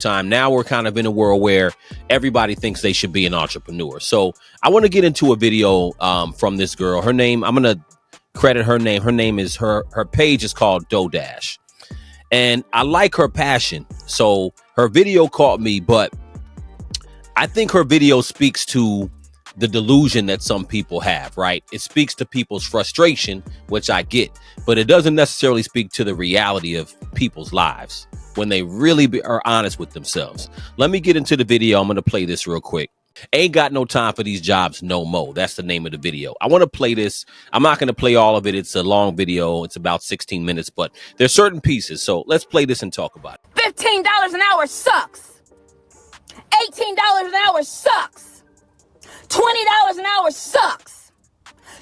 time. Now we're kind of in a world where everybody thinks they should be an entrepreneur. So I want to get into a video from this girl. Her name, I'm going to credit her name. Her name is her page is called DoDash. And I like her passion. So her video caught me, but I think her video speaks to the delusion that some people have, right? It speaks to people's frustration, which I get, but it doesn't necessarily speak to the reality of people's lives when they really are honest with themselves. Let me get into the video. I'm going to play this real quick. Ain't got no time for these jobs no more. That's the name of the video. I want to play this. I'm not going to play all of it. It's a long video. It's about 16 minutes, but there's certain pieces. So let's play this and talk about it. $15 an hour sucks. $18 an hour sucks. $20 an hour sucks.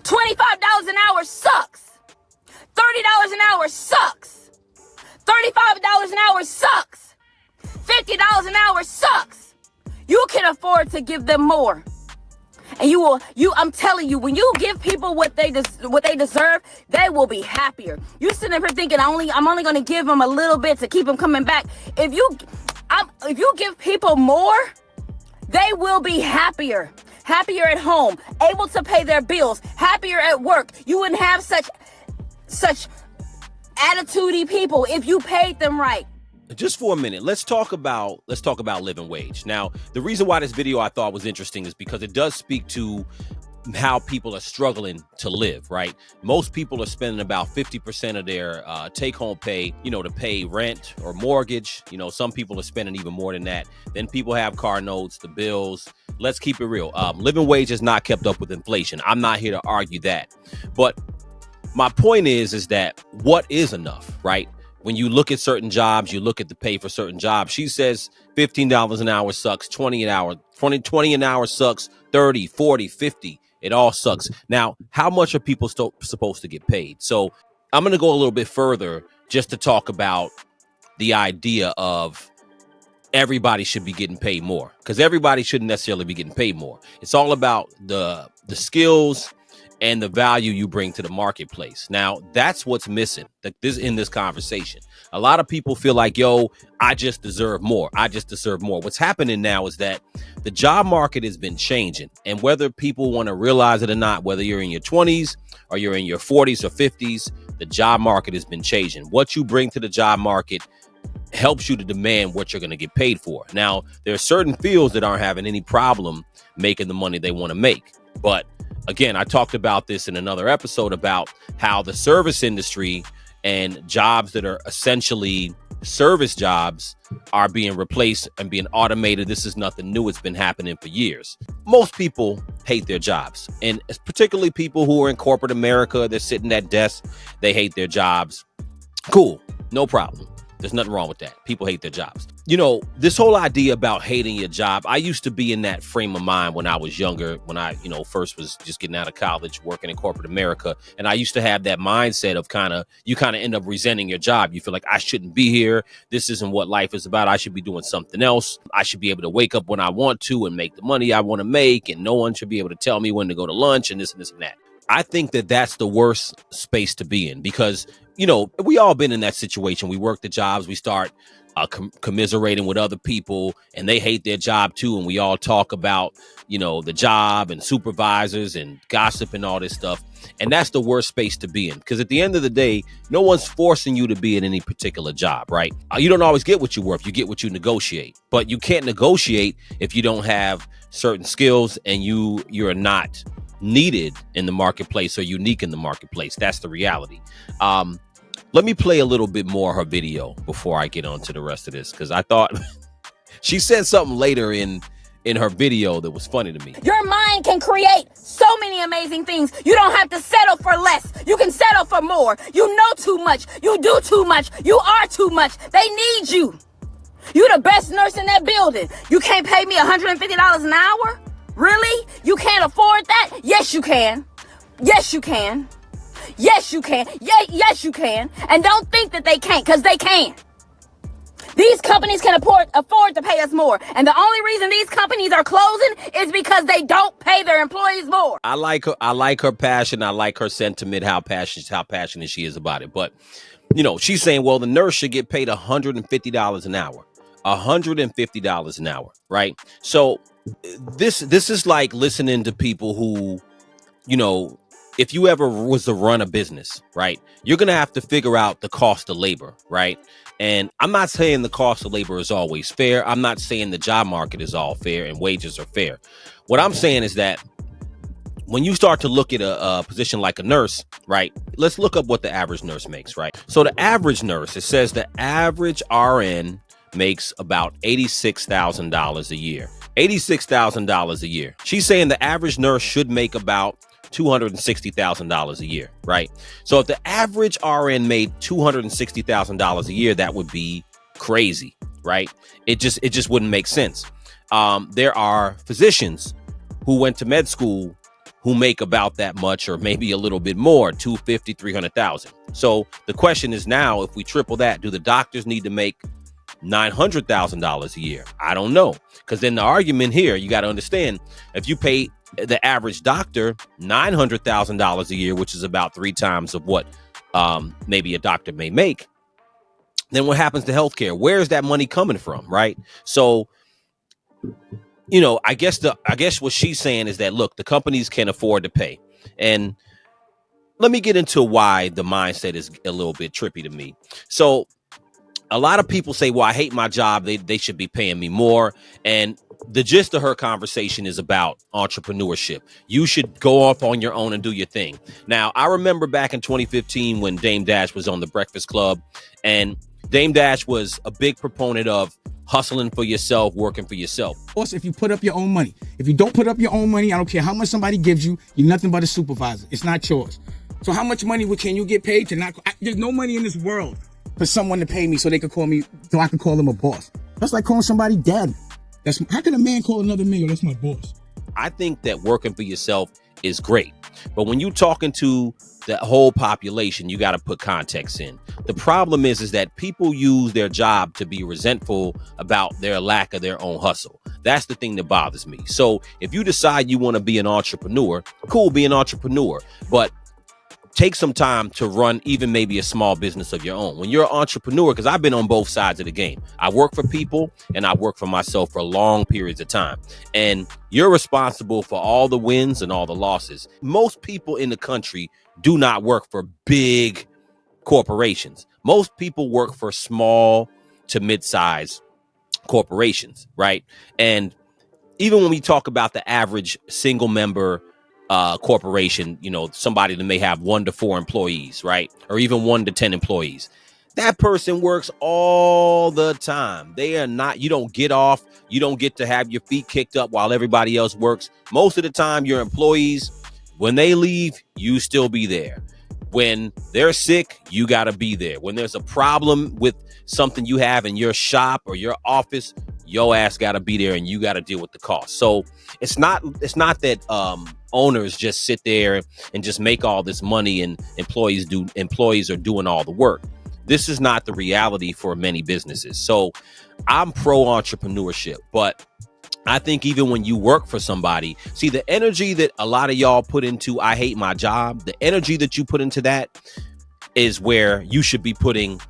$25 an hour sucks. $30 an hour sucks. $35 an hour sucks. $50 an hour sucks. You can afford to give them more. And I'm telling you, when you give people what they deserve, they will be happier. You sitting there thinking, I'm only going to give them a little bit to keep them coming back. If you give people more, they will be happier. Happier at home, able to pay their bills, happier at work. You wouldn't have such attitude-y people if you paid them right. Just for a minute, let's talk about living wage. Now, the reason why this video I thought was interesting is because it does speak to how people are struggling to live, right? Most people are spending about 50% of their take-home pay, to pay rent or mortgage. Some people are spending even more than that. Then people have car notes, the bills. Let's keep it real. Living wage has not kept up with inflation. I'm not here to argue that. But my point is that what is enough, right? When you look at certain jobs, you look at the pay for certain jobs. She says $15 an hour sucks, 20 an hour sucks, 30, 40, 50. It all sucks. Now, how much are people supposed to get paid? So I'm going to go a little bit further just to talk about the idea of everybody should be getting paid more, because everybody shouldn't necessarily be getting paid more. It's all about the skills and the value you bring to the marketplace. Now, that's what's missing in this conversation. A lot of people feel like, I just deserve more. I just deserve more. What's happening now is that the job market has been changing. And whether people want to realize it or not, whether you're in your 20s or you're in your 40s or 50s, the job market has been changing. What you bring to the job market helps you to demand what you're going to get paid for. Now, there are certain fields that aren't having any problem making the money they want to make. But again, I talked about this in another episode about how the service industry and jobs that are essentially service jobs are being replaced and being automated. This is nothing new. It's been happening for years. Most people hate their jobs, and particularly people who are in corporate America. They're sitting at desks. They hate their jobs. Cool. No problem. There's nothing wrong with that. People hate their jobs. This whole idea about hating your job, I used to be in that frame of mind when I was younger, when I, first was just getting out of college, working in corporate America. And I used to have that mindset of you end up resenting your job. You feel like, I shouldn't be here. This isn't what life is about. I should be doing something else. I should be able to wake up when I want to and make the money I want to make. And no one should be able to tell me when to go to lunch and this and this and that. I think that that's the worst space to be in, because we all been in that situation. We work the jobs, we start commiserating with other people, and they hate their job too. And we all talk about, the job and supervisors and gossip and all this stuff. And that's the worst space to be in, because at the end of the day, no one's forcing you to be in any particular job, right? You don't always get what you're worth. You get what you negotiate, but you can't negotiate if you don't have certain skills and you're not needed in the marketplace or unique in the marketplace. That's the reality. Let me play a little bit more of her video before I get on to the rest of this, because I thought she said something later in her video that was funny to me. Your mind can create so many amazing things. You don't have to settle for less. You can settle for more. You know too much. You do too much. You are too much. They need you. You the best nurse in that building. You can't pay me $150 an hour? Really? You can't afford that? Yes, you can. Yes, you can. Yes, you can. Yes, you can. And don't think that they can't, because they can. These companies can afford to pay us more. And the only reason these companies are closing is because they don't pay their employees more. I like her passion. I like her sentiment, how passionate she is about it. But, she's saying, well, the nurse should get paid $150 an hour. $150 an hour, right? So this is like listening to people who, if you ever was to run a business, right, you're going to have to figure out the cost of labor, right? And I'm not saying the cost of labor is always fair. I'm not saying the job market is all fair and wages are fair. What I'm saying is that when you start to look at a position like a nurse, right, let's look up what the average nurse makes, right? So the average nurse, it says the average RN makes about $86,000 a year. $86,000 a year. She's saying the average nurse should make about $260,000 a year, right? So if the average RN made $260,000 a year, that would be crazy, right? It just wouldn't make sense. There are physicians who went to med school who make about that much, or maybe a little bit more, 250, 300,000. So the question is now, if we triple that, do the doctors need to make $900,000 a year? I don't know. Because then the argument here, you got to understand, if you pay the average doctor $900,000 a year, which is about 3 times of what maybe a doctor may make, then what happens to healthcare? Where is that money coming from, right? So, I guess what she's saying is that, look, the companies can afford to pay. And let me get into why the mindset is a little bit trippy to me. So a lot of people say, well, I hate my job. They should be paying me more. And the gist of her conversation is about entrepreneurship. You should go off on your own and do your thing. Now, I remember back in 2015 when Dame Dash was on the Breakfast Club, and Dame Dash was a big proponent of hustling for yourself, working for yourself. Also, if you put up your own money. If you don't put up your own money, I don't care how much somebody gives you, you're nothing but a supervisor. It's not yours. So how much money can you get paid to not? There's no money in this world for someone to pay me so they could call me, so I could call them a boss. That's like calling somebody daddy. How can a man call another man, that's my boss? I think that working for yourself is great. But when you're talking to the whole population, you got to put context in. The problem is that people use their job to be resentful about their lack of their own hustle. That's the thing that bothers me. So if you decide you want to be an entrepreneur, cool, be an entrepreneur. But take some time to run even maybe a small business of your own. When you're an entrepreneur, because I've been on both sides of the game. I work for people and I work for myself for long periods of time. And you're responsible for all the wins and all the losses. Most people in the country do not work for big corporations. Most people work for small to mid-size corporations, right? And even when we talk about the average single member corporation, somebody that may have 1 to 4 employees, right? Or even 1 to 10 employees. That person works all the time. They are not, you don't get off. You don't get to have your feet kicked up while everybody else works. Most of the time, your employees, when they leave, you still be there. When they're sick, you got to be there. When there's a problem with something you have in your shop or your office, your ass got to be there and you got to deal with the cost. So it's not that owners just sit there and just make all this money and employees are doing all the work. This is not the reality for many businesses. So I'm pro entrepreneurship, but I think even when you work for somebody, see the energy that a lot of y'all put into I hate my job, the energy that you put into that is where you should be putting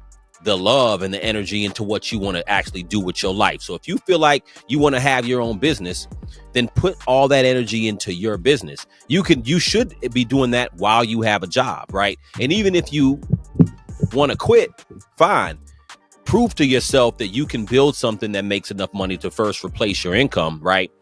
the love and the energy into what you want to actually do with your life. So if you feel like you want to have your own business, then put all that energy into your business. You should be doing that while you have a job, right? And even if you want to quit, fine. Prove to yourself that you can build something that makes enough money to first replace your income, right?